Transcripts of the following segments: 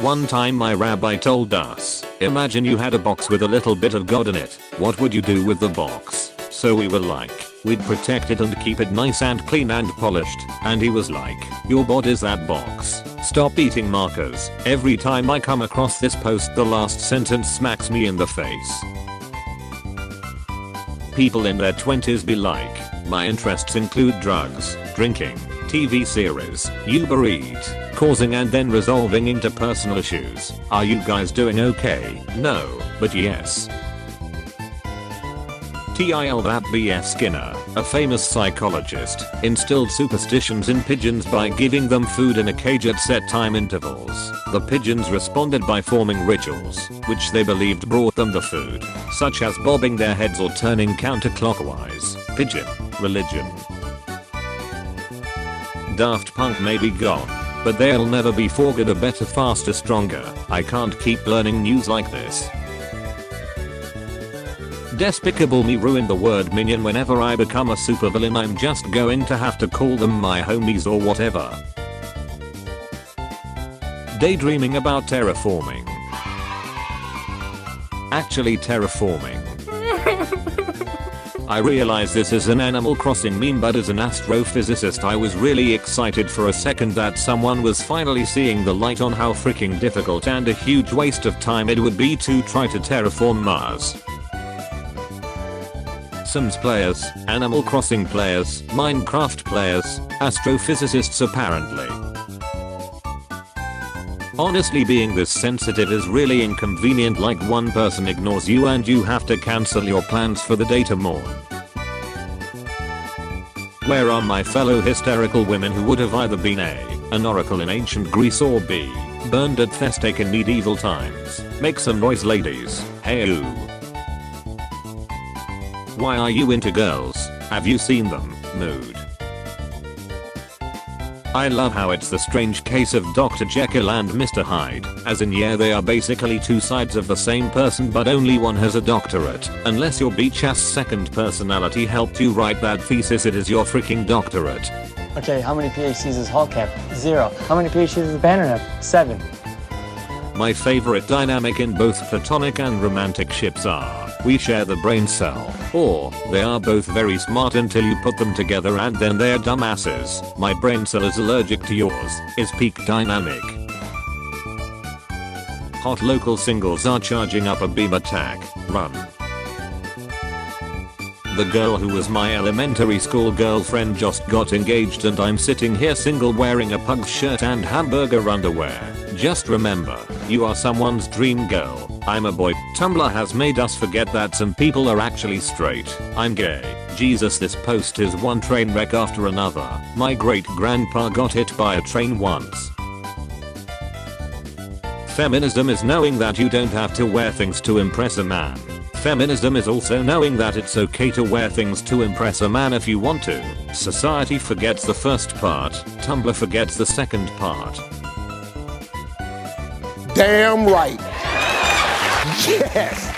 One time my rabbi told us, imagine you had a box with a little bit of God in it, what would you do with the box? So we were like, we'd protect it and keep it nice and clean and polished, and he was like, your body's that box. Stop eating markers. Every time I come across this post the last sentence smacks me in the face. People in their 20s be like, my interests include drugs, drinking, TV series, Uber Eats, causing and then resolving interpersonal issues. Are you guys doing okay? No, but yes. TIL that B.F. Skinner, a famous psychologist, instilled superstitions in pigeons by giving them food in a cage at set time intervals. The pigeons responded by forming rituals, which they believed brought them the food, such as bobbing their heads or turning counterclockwise. Pigeon religion. Daft Punk may be gone, but they'll never be for good, or better, faster, stronger. I can't keep learning news like this. Despicable Me ruined the word minion. Whenever I become a supervillain, I'm just going to have to call them my homies or whatever. Daydreaming about terraforming. Actually terraforming. I realize this is an Animal Crossing meme, but as an astrophysicist I was really excited for a second that someone was finally seeing the light on how freaking difficult and a huge waste of time it would be to try to terraform Mars. Sims players, Animal Crossing players, Minecraft players, astrophysicists apparently. Honestly, being this sensitive is really inconvenient, like one person ignores you and you have to cancel your plans for the day to mourn. Where are my fellow hysterical women who would have either been A, an oracle in ancient Greece, or B, burned at the stake in medieval times? Make some noise, ladies. Hey ooh. Why are you into girls? Have you seen them? Mood. I love how it's the strange case of Dr. Jekyll and Mr. Hyde, as in yeah, they are basically two sides of the same person but only one has a doctorate. Unless your beach ass second personality helped you write that thesis, it is your freaking doctorate. Okay, how many PhDs does Hulk have? 0. How many PhDs does Banner have? 7. My favorite dynamic in both platonic and romantic ships are, we share the brain cell, or they are both very smart until you put them together and then they're dumbasses. My brain cell is allergic to yours, is peak dynamic. Hot local singles are charging up a beam attack, run. The girl who was my elementary school girlfriend just got engaged and I'm sitting here single wearing a pug shirt and hamburger underwear. Just remember, you are someone's dream girl. I'm a boy. Tumblr has made us forget that some people are actually straight. I'm gay. Jesus, this post is one train wreck after another. My great grandpa got hit by a train once. Feminism is knowing that you don't have to wear things to impress a man. Feminism is also knowing that it's okay to wear things to impress a man if you want to. Society forgets the first part, Tumblr forgets the second part. Damn right. Yes.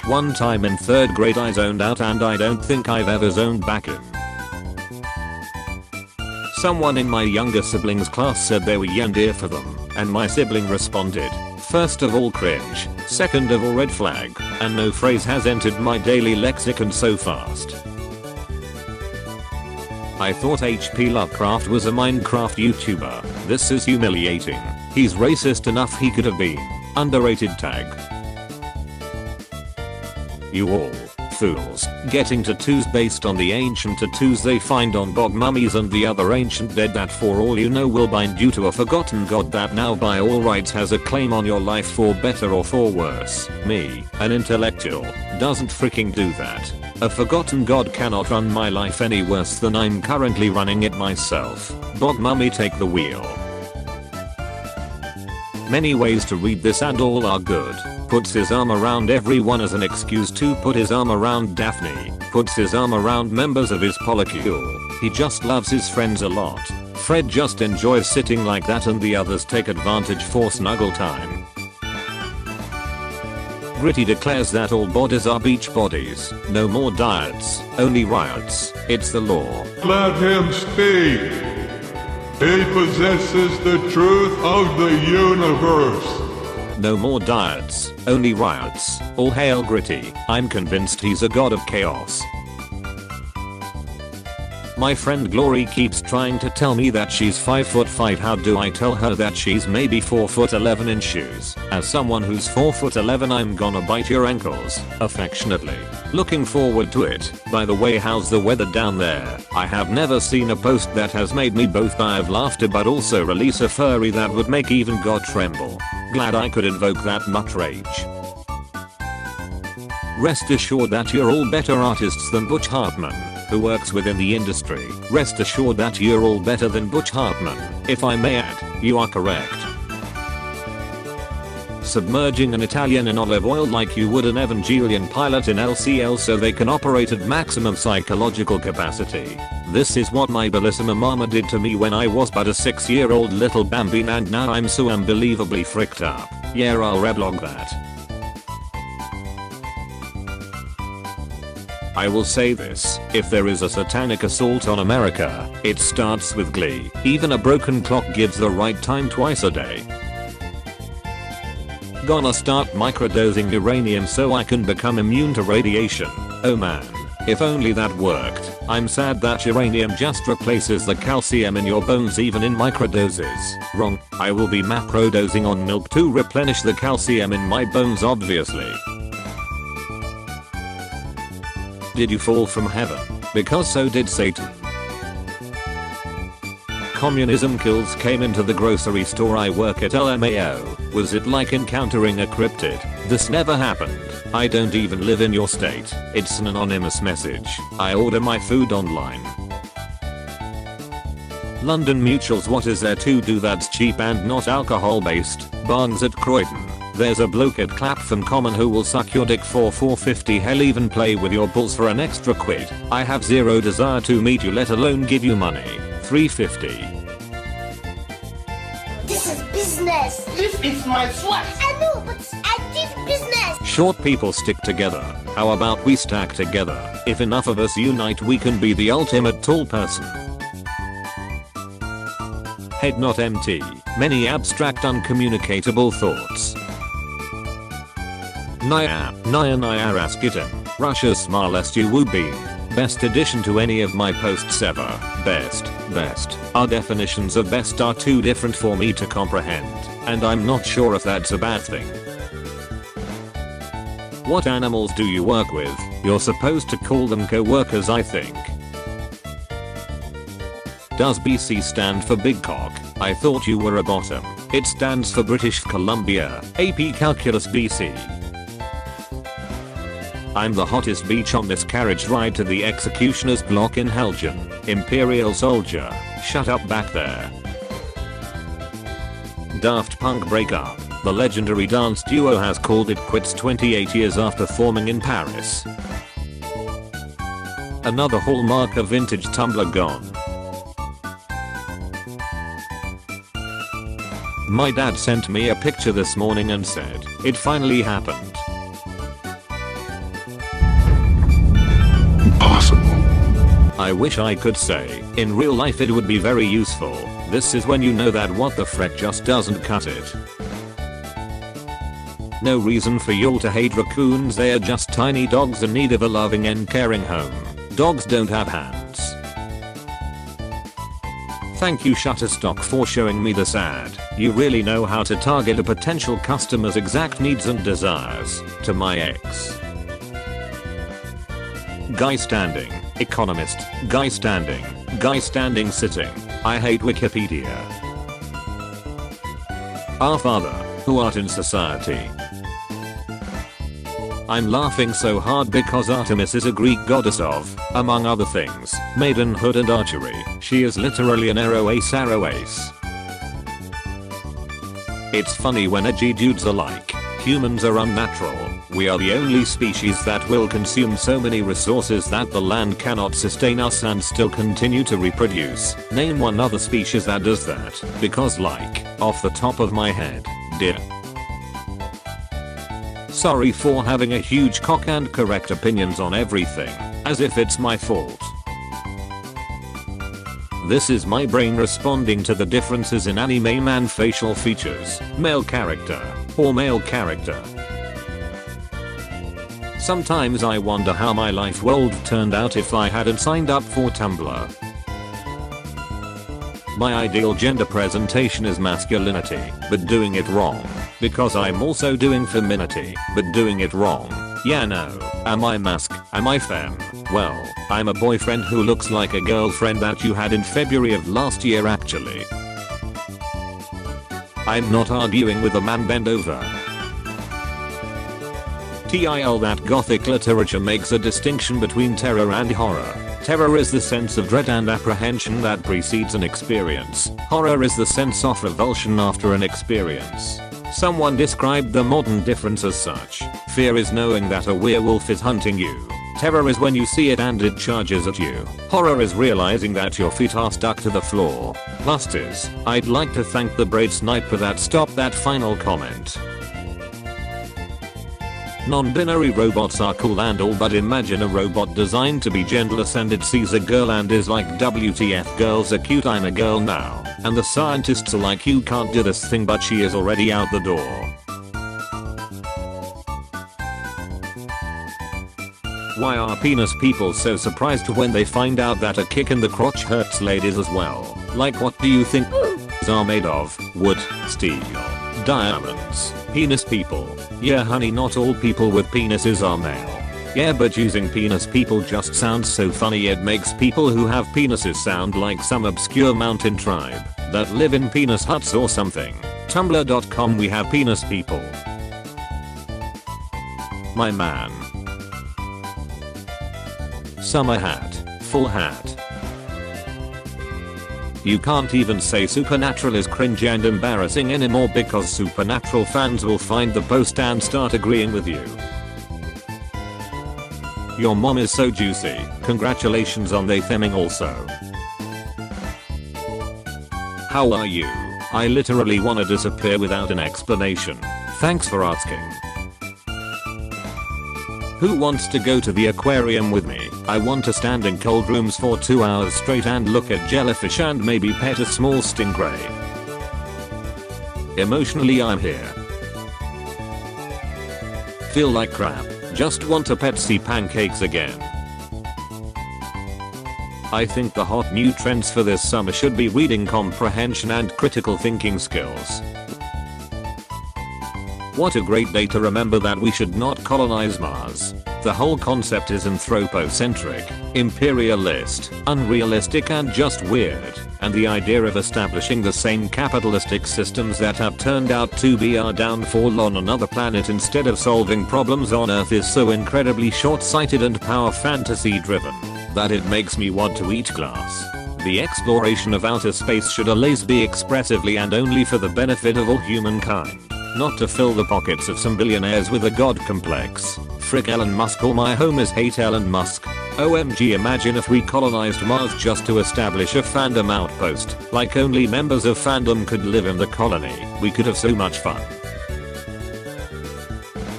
One time in 3rd grade I zoned out and I don't think I've ever zoned back in. Someone in my younger siblings' class said they were yandeer for them, and my sibling responded, first of all cringe, second of all red flag, and no phrase has entered my daily lexicon so fast. I thought HP Lovecraft was a Minecraft YouTuber. This is humiliating. He's racist enough he could have been. Underrated tag. You all fools, getting tattoos based on the ancient tattoos they find on bog mummies and the other ancient dead that for all you know will bind you to a forgotten god that now by all rights has a claim on your life for better or for worse. Me, an intellectual, doesn't freaking do that. A forgotten god cannot run my life any worse than I'm currently running it myself. Bog mummy, take the wheel. Many ways to read this and all are good. Puts his arm around everyone as an excuse to put his arm around Daphne. Puts his arm around members of his polycule. He just loves his friends a lot. Fred just enjoys sitting like that and the others take advantage for snuggle time. Gritty declares that all bodies are beach bodies. No more diets, only riots. It's the law. Let him speak. He possesses the truth of the universe. No more diets, only riots. All hail Gritty. I'm convinced he's a god of chaos. My friend Glory keeps trying to tell me that she's 5'5". How do I tell her that she's maybe 4'11" in shoes? As someone who's 4'11", I'm gonna bite your ankles. Affectionately. Looking forward to it. By the way, how's the weather down there? I have never seen a post that has made me both die of laughter but also release a furry that would make even God tremble. Glad I could invoke that much rage. Rest assured that you're all better artists than Butch Hartman, who works within the industry. Rest assured that you're all better than Butch Hartman. If I may add, you are correct. Submerging an Italian in olive oil like you would an Evangelion pilot in LCL so they can operate at maximum psychological capacity. This is what my bellissima mama did to me when I was but a 6-year-old little bambine and now I'm so unbelievably fricked up. Yeah, I'll reblog that. I will say this, if there is a satanic assault on America, it starts with Glee. Even a broken clock gives the right time twice a day. Gonna start microdosing uranium so I can become immune to radiation. Oh man, if only that worked. I'm sad that uranium just replaces the calcium in your bones even in microdoses. Wrong, I will be macrodosing on milk to replenish the calcium in my bones obviously. Did you fall from heaven? Because so did Satan. Communism kills came into the grocery store I work at LMAO. Was it like encountering a cryptid? This never happened. I don't even live in your state. It's an anonymous message. I order my food online. London Mutuals, what is there to do that's cheap and not alcohol based? Barnes at Croydon. There's a bloke at Clapham Common who will suck your dick for $4.50, hell even play with your balls for an extra quid. I have zero desire to meet you, let alone give you money. $3.50. This is business. This is my flat. I know, but I did business. Short people stick together. How about we stack together? If enough of us unite, we can be the ultimate tall person. Head not empty. Many abstract uncommunicatable thoughts. Naya Raskitin. Russia smarlest you would be. Best addition to any of my posts ever. Best. Our definitions of best are too different for me to comprehend, and I'm not sure if that's a bad thing. What animals do you work with? You're supposed to call them co-workers, I think. Does BC stand for big cock? I thought you were a bottom. It stands for British Columbia. AP Calculus BC. I'm the hottest beach on this carriage ride to the executioner's block in Helgen. Imperial soldier. Shut up back there. Daft Punk breakup. The legendary dance duo has called it quits 28 years after forming in Paris. Another hallmark of vintage Tumblr gone. My dad sent me a picture this morning and said, it finally happened. I wish I could say, in real life it would be very useful. This is when you know that what the frick just doesn't cut it. No reason for y'all to hate raccoons, they are just tiny dogs in need of a loving and caring home. Dogs don't have hands. Thank you Shutterstock for showing me this ad. You really know how to target a potential customer's exact needs and desires. To my ex. Guy standing. Economist. Guy standing. Guy standing sitting. I hate Wikipedia. Our Father, who art in society. I'm laughing so hard because Artemis is a Greek goddess of, among other things, maidenhood and archery. She is literally an arrow ace. It's funny when edgy dudes are like, humans are unnatural. We are the only species that will consume so many resources that the land cannot sustain us and still continue to reproduce. Name one other species that does that, because like, off the top of my head, deer. Sorry for having a huge cock and correct opinions on everything, as if it's my fault. This is my brain responding to the differences in anime man facial features, male character, or male character. Sometimes I wonder how my life would have turned out if I hadn't signed up for Tumblr. My ideal gender presentation is masculinity, but doing it wrong. Because I'm also doing femininity, but doing it wrong. Yeah, no. Am I mask? Am I femme? Well, I'm a boyfriend who looks like a girlfriend that you had in February of last year actually. I'm not arguing with a man, bend over. TIL that gothic literature makes a distinction between terror and horror. Terror is the sense of dread and apprehension that precedes an experience. Horror is the sense of revulsion after an experience. Someone described the modern difference as such. Fear is knowing that a werewolf is hunting you. Terror is when you see it and it charges at you. Horror is realizing that your feet are stuck to the floor. Lust is, I'd like to thank the braid sniper that stopped that final comment. Non-binary robots are cool and all, but imagine a robot designed to be genderless and it sees a girl and is like, WTF, girls are cute, I'm a girl now. And the scientists are like, you can't do this thing, but she is already out the door. Why are penis people so surprised when they find out that a kick in the crotch hurts ladies as well? Like, what do you think are made of? Wood, steel, diamonds. Penis people. Yeah honey, not all people with penises are male. Yeah, but using penis people just sounds so funny. It makes people who have penises sound like some obscure mountain tribe that live in penis huts or something. Tumblr.com, we have penis people. My man. Summer hat. Full hat. You can't even say Supernatural is cringe and embarrassing anymore because Supernatural fans will find the post and start agreeing with you. Your mom is so juicy. Congratulations on the theming also. How are you? I literally wanna disappear without an explanation. Thanks for asking. Who wants to go to the aquarium with me? I want to stand in cold rooms for 2 hours straight and look at jellyfish and maybe pet a small stingray. Emotionally, I'm here. Feel like crap. Just want a Pepsi pancakes again. I think the hot new trends for this summer should be reading comprehension and critical thinking skills. What a great day to remember that we should not colonize Mars. The whole concept is anthropocentric, imperialist, unrealistic and just weird, and the idea of establishing the same capitalistic systems that have turned out to be our downfall on another planet instead of solving problems on Earth is so incredibly short-sighted and power fantasy driven that it makes me want to eat glass. The exploration of outer space should always be expressively and only for the benefit of all humankind. Not to fill the pockets of some billionaires with a god complex. Frick Elon Musk, all my homies hate Elon Musk. OMG, imagine if we colonized Mars just to establish a fandom outpost, like only members of fandom could live in the colony. We could have so much fun.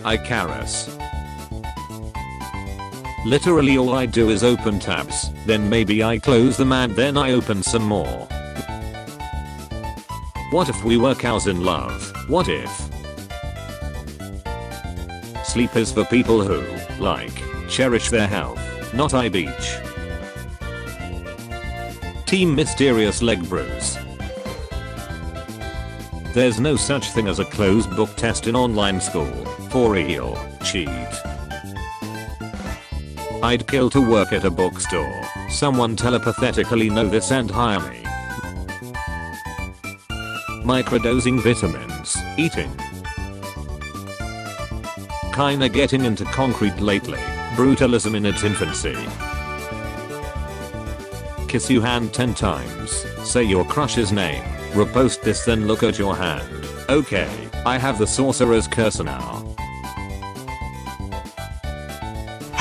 Icarus. Literally all I do is open tabs, then maybe I close them and then I open some more. What if we were cows in love? What if? Sleep is for people who, like, cherish their health, not I beach. Team Mysterious Leg Bruise. There's no such thing as a closed book test in online school. For real, cheat. I'd kill to work at a bookstore. Someone telepathetically know this and hire me. Microdosing vitamins, eating. Kinda getting into concrete lately. Brutalism in its infancy. Kiss your hand 10 times. Say your crush's name. Repost this then look at your hand. Okay, I have the sorcerer's curse now.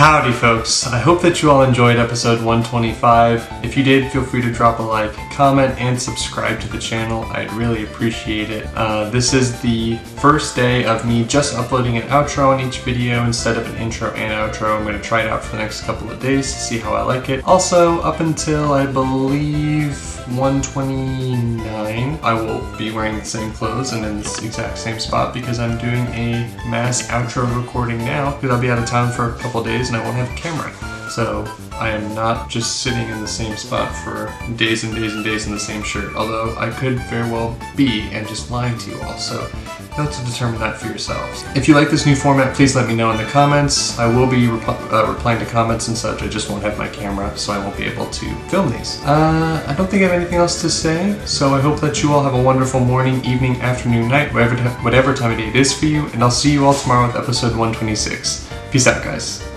Howdy folks, I hope that you all enjoyed episode 125. If you did, feel free to drop a like, comment, and subscribe to the channel. I'd really appreciate it. This is the first day of me just uploading an outro on each video instead of an intro and outro. I'm going to try it out for the next couple of days to see how I like it. Also, up until I believe 129, I will be wearing the same clothes and in this exact same spot because I'm doing a mass outro recording now because I'll be out of town for a couple of days and I won't have a camera. So I am not just sitting in the same spot for days and days and days in the same shirt, although I could very well be and just lying to you all. So you'll have to determine that for yourselves. If you like this new format, please let me know in the comments. I will be replying to comments and such. I just won't have my camera, so I won't be able to film these. I don't think I have anything else to say, so I hope that you all have a wonderful morning, evening, afternoon, night, whatever time of day it is for you, and I'll see you all tomorrow with episode 126. Peace out, guys.